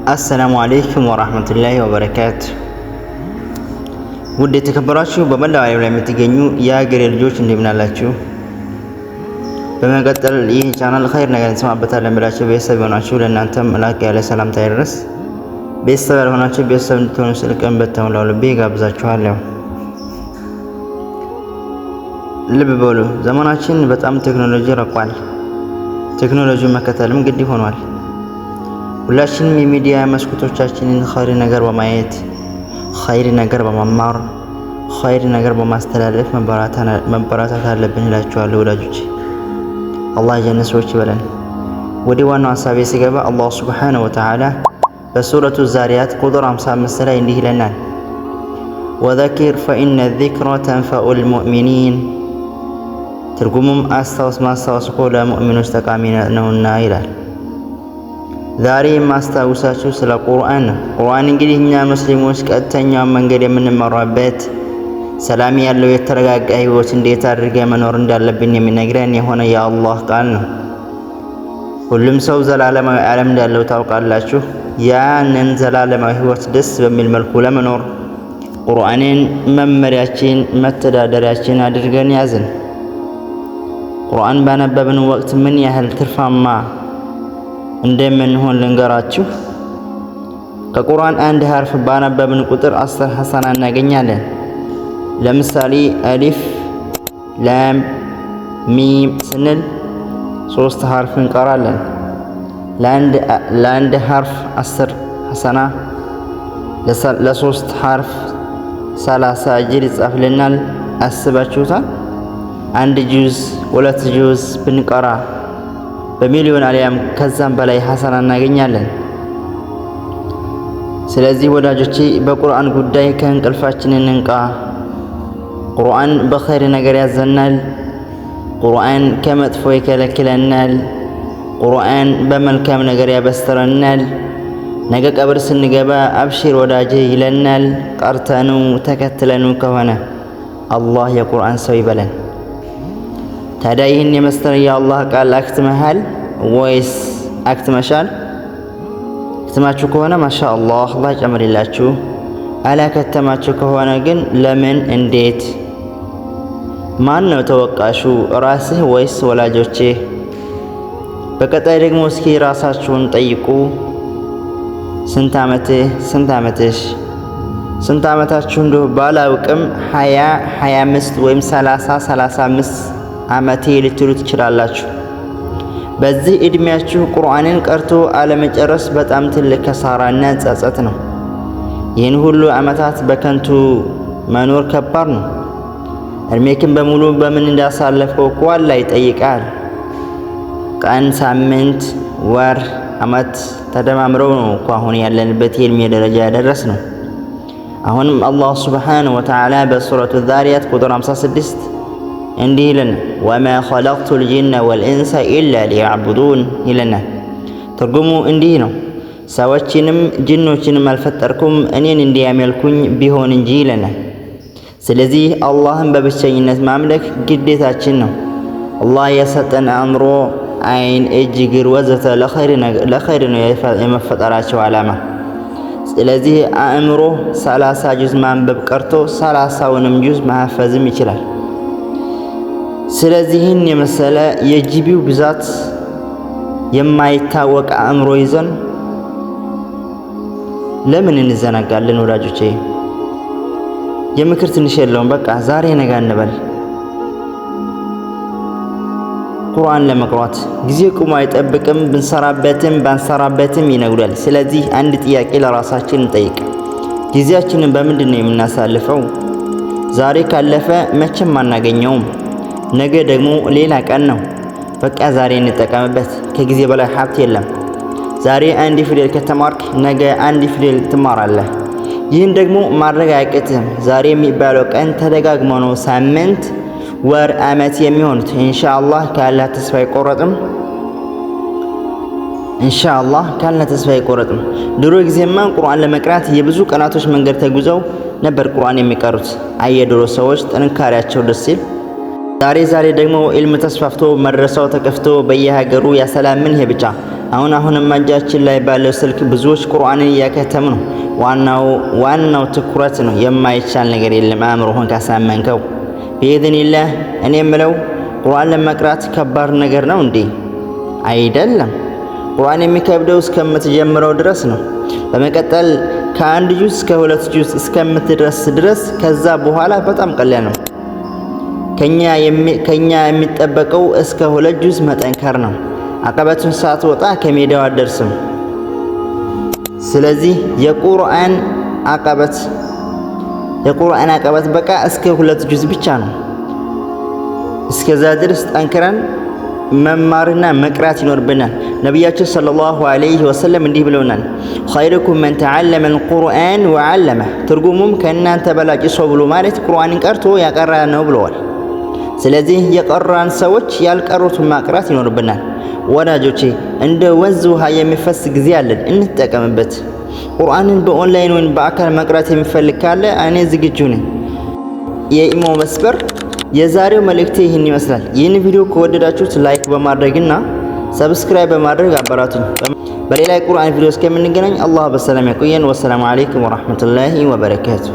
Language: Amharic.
አሰላሙ አለይኩም ወራህመቱላሂ ወበረካቱ። ውድ የተከበራችሁ በመላው ዓለም ላይ የምትገኙ የሀገሬ ልጆች እንደምን አላችሁ? በመቀጠል ይህ ቻናል ኸይር ነገር እንሰማበታለን ብላችሁ ቤተሰብ ሆናችሁ ለእናንተም ላቅ ያለ ሰላምታ ይድረስ። ቤተሰብ ያልሆናችሁ ቤተሰብ እንድትሆኑ ስል ቀን በተሞላው ልቤ ጋብዛችኋለሁ። ልብ በሉ፣ ዘመናችን በጣም ቴክኖሎጂ ረቋል። ቴክኖሎጂውን መከተልም ግድ ሆኗል። ሁላችንም የሚዲያ መስኮቶቻችንን ኸይር ነገር በማየት ኸይር ነገር በመማር ኸይር ነገር በማስተላለፍ መበራታት አለብን እላችኋለሁ ወዳጆች። አላህ የጀነት ሰዎች ይበለን። ወደ ዋናው ሐሳቤ ሲገባ አላህ ሱብሓነሁ ወተዓላ በሱረቱ ዛሪያት ቁጥር 55 ላይ እንዲህ ይለናል፣ ወዘኪር ፈኢነ ዚክረ ተንፈኡል ሙእሚኒን። ትርጉሙም አስታውስ፣ ማስታወስ እኮ ለሙእሚኖች ጠቃሚ ነውና ይላል። ዛሬ የማስታውሳችሁ ስለ ቁርአን ነው። ቁርአን እንግዲህ እኛ ሙስሊሞች ቀጥተኛውን መንገድ የምንመራበት ሰላም ያለው የተረጋጋ ህይወት እንዴት አድርገን መኖር እንዳለብን የሚነግረን የሆነ የአላህ ቃል ነው። ሁሉም ሰው ዘላለማዊ ዓለም እንዳለው ታውቃላችሁ። ያንን ዘላለማዊ ህይወት ደስ በሚል መልኩ ለመኖር ቁርአንን መመሪያችን መተዳደሪያችን አድርገን ያዝን። ቁርአን ባነበብን ወቅት ምን ያህል ትርፋማ እንደምንሆን ልንገራችሁ። ከቁርአን አንድ ሐርፍ ባነበብን ቁጥር 10 ሐሰና እናገኛለን። ለምሳሌ አሊፍ ላም ሚም ስንል 3 ሐርፍ እንቀራለን። ለአንድ ሐርፍ 10 ሐሰና፣ ለ3 ሐርፍ 30 አጅር ይጻፍልናል። አስባችሁታል? አንድ ጁዝ 2 ጁዝ ብንቀራ በሚሊዮን አሊያም ከዛም በላይ ሐሰና እናገኛለን። ስለዚህ ወዳጆቼ በቁርአን ጉዳይ ከእንቅልፋችን እንንቃ። ቁርአን በኸይር ነገር ያዘናል። ቁርአን ከመጥፎ ይከለክለናል። ቁርአን በመልካም ነገር ያበስረናል። ነገ ቀብር ስንገባ አብሽር ወዳጄ ይለናል። ቀርተኑ ተከትለኑ ከሆነ አላህ የቁርአን ሰው ይበለን። ታዲያ ይህን የመሰለ የአላህ ቃል አክትመሃል ወይስ አክትመሻል? አክትማችሁ ከሆነ ማሻአላህ አላህ ይጨምርላችሁ። አላከተማችሁ ከሆነ ግን ለምን? እንዴት? ማን ነው ተወቃሹ? ራስህ ወይስ ወላጆቼ? በቀጣይ ደግሞ እስኪ ራሳችሁን ጠይቁ። ስንት ዓመትህ? ስንት ዓመትሽ? ስንት ዓመታችሁ እንደው ባላውቅም 20 25 ወይም 30 35 ዓመቴ ልትሉ ትችላላችሁ። በዚህ እድሜያችሁ ቁርአንን ቀርቶ አለመጨረስ በጣም ትልቅ ከሳራና ጸጸት ነው። ይህን ሁሉ ዓመታት በከንቱ መኖር ከባድ ነው። እድሜክን በሙሉ በምን እንዳሳለፍከው እኮ አላህ ይጠይቃል። ቀን፣ ሳምንት፣ ወር፣ ዓመት ተደማምረው ነው እኮ አሁን ያለንበት የዕድሜ ደረጃ ያደረስ ነው። አሁንም አላህ ሱብሓነሁ ወተዓላ በሱረቱ ዛሪያት ቁጥር 56 እንዲህ ይለናል፣ ወማ ኸለቅቱል ጂነ ወልኢንሰ ኢላ ሊያዕቡዱን ይለናል። ትርጉሙ እንዲህ ነው፣ ሰዎችንም ጅኖችንም አልፈጠርኩም እኔን እንዲያመልኩኝ ቢሆን እንጂ ይለናል። ስለዚህ አላህን በብቸኝነት ማምለክ ግዴታችን ነው። አላህ የሰጠን አእምሮ፣ አይን፣ እጅ፣ እግር ወዘተ ለኸይር ነው የመፈጠራቸው ዓላማ። ስለዚህ አእምሮ 30 ጁዝ ማንበብ ቀርቶ 30ውንም ጁዝ ማሐፈዝም ይችላል። ስለዚህን የመሰለ የጂቢው ብዛት የማይታወቅ አእምሮ ይዘን ለምን እንዘናጋለን ወዳጆቼ? የምክር ትንሽ የለውም። በቃ ዛሬ ነገ እንበል። ቁርአን ለመቅራት ጊዜ ቁሞ አይጠብቅም። ብንሰራበትም ባንሰራበትም ይነጉዳል። ስለዚህ አንድ ጥያቄ ለራሳችን እንጠይቅ። ጊዜያችንን በምንድን ነው የምናሳልፈው? ዛሬ ካለፈ መቼም አናገኘውም። ነገ ደግሞ ሌላ ቀን ነው። በቃ ዛሬ እንጠቀምበት። ከጊዜ በላይ ሀብት የለም። ዛሬ አንድ ፊደል ከተማርክ ነገ አንድ ፊደል ትማራለህ። ይህን ደግሞ ማድረግ አያቅትም። ዛሬ የሚባለው ቀን ተደጋግሞ ነው ሳምንት፣ ወር፣ ዓመት የሚሆኑት። ኢንሻአላህ ካላህ ተስፋ አይቆረጥም። ኢንሻአላህ ካላህ ተስፋ አይቆረጥም። ድሮ ጊዜማ ቁርአን ለመቅራት የብዙ ቀናቶች መንገድ ተጉዘው ነበር ቁርአን የሚቀሩት። የድሮ ሰዎች ጥንካሬያቸው ደስ ሲል ዛሬ ደግሞ ኢልም ተስፋፍቶ መድረሳው ተከፍቶ በየሀገሩ ያሰላምን ይሄ ብቻ አሁንም እጃችን ላይ ባለው ስልክ ብዙዎች ቁርአንን እያከተሙ ነው። ዋናው ትኩረት ነው። የማይቻል ነገር የለም አእምሮህን ካሳመንከው ቢኢዝኒላህ። እኔ የምለው ቁርአን ለመቅራት ከባድ ነገር ነው እንዴ? አይደለም። ቁርአን የሚከብደው እስከምትጀምረው ድረስ ነው። በመቀጠል ከአንድ ጁዝ እስከ 2 ጁዝ እስከምትደርስ ድረስ፣ ከዛ በኋላ በጣም ቀላል ነው። ከኛ የሚጠበቀው እስከ 2 ጁዝ መጠንከር ነው። አቀበቱን ሳትወጣ ከሜዳው አትደርስም። ስለዚህ የቁርአን አቀበት በቃ እስከ 2 ጁዝ ብቻ ነው። እስከዛ ድረስ ጠንክረን መማርና መቅራት ይኖርብናል። ነቢያችን ሰለላሁ ዐለይሂ ወሰለም እንዲህ ብለውናል፣ ኸይሩኩም መን ተዓለመ አልቁርአን ወዐለመህ። ትርጉሙም ከእናንተ በላጭ ሰው ብሎ ማለት ቁርአንን ቀርቶ ያቀራ ነው ብለዋል። ስለዚህ የቀራን ሰዎች ያልቀሩትን ማቅራት ይኖርብናል። ወዳጆቼ እንደ ወንዝ ውሃ የሚፈስ ጊዜ አለን፣ እንጠቀምበት። ቁርአንን በኦንላይን ወይም በአካል መቅራት የሚፈልግ ካለ እኔ ዝግጁ ነኝ። የኢሞ መስበር የዛሬው መልእክቴ ይህን ይመስላል። ይህን ቪዲዮ ከወደዳችሁት ላይክ በማድረግና ሰብስክራይብ በማድረግ አበራቱኝ። በሌላ የቁርአን ቪዲዮ እስከምንገናኝ አላህ በሰላም ያቆየን። ወሰላሙ አለይኩም ወራህመቱላሂ ወበረካቱ።